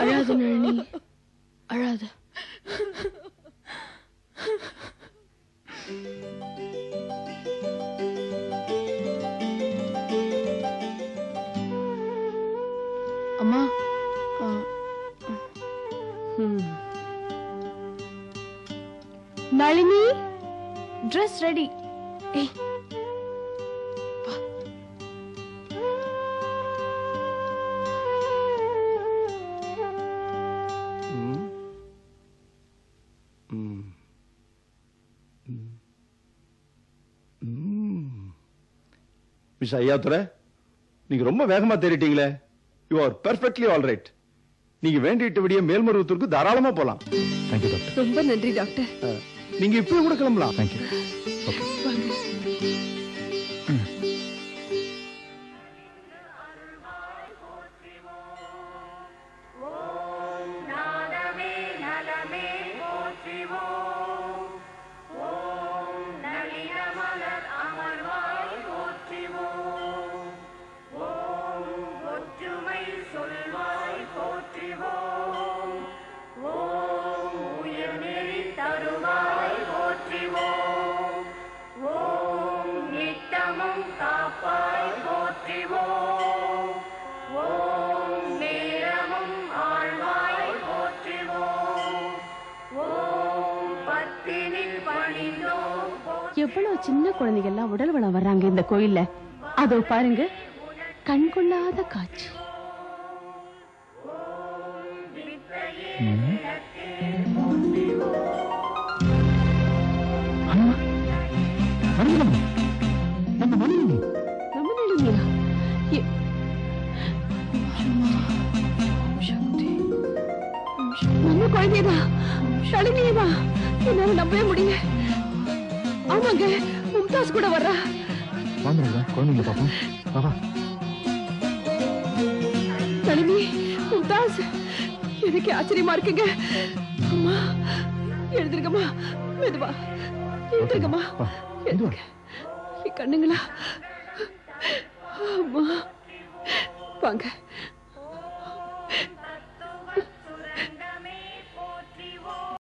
அழாத நளினி, அழாத. அம்மா, நளினி, ட்ரெஸ் ரெடி. ஏய், மிஸ் ஐயாத்துரை, நீங்க ரொம்ப வேகமா தேறிட்டீங்களே. You are perfectly all right. நீங்க வேண்டிட்டு விடிய மேல்மருவத்தூருக்கு தாராளமா போலாம். Thank you doctor. ரொம்ப நன்றி டாக்டர். நீங்க இப்பவே கூட கிளம்பலாம். தேங்க்யூ. எவ்வளவு சின்ன குழந்தைங்க எல்லாம் உடல் வளம் வர்றாங்க இந்த கோயில்ல. அதோ பாருங்க, கண்கொள்ளாத காட்சி. நம்ம குழந்தைதான், நளினியதான். என்னால நம்பவே முடியல. ஆமாங்க, மும்தாஸ் கூட வர்றா. குழந்தைங்க பாப்போம். பாப்பா நளினி, மும்தாஸ், எனக்கு ஆச்சரியமா இருக்குங்க. அம்மா, எழுந்திருக்கம்மா, மெதுவா எழுந்திருக்கம்மா, எழுந்திருக்க. கண்ணுங்களா? அம்மா, வாங்க.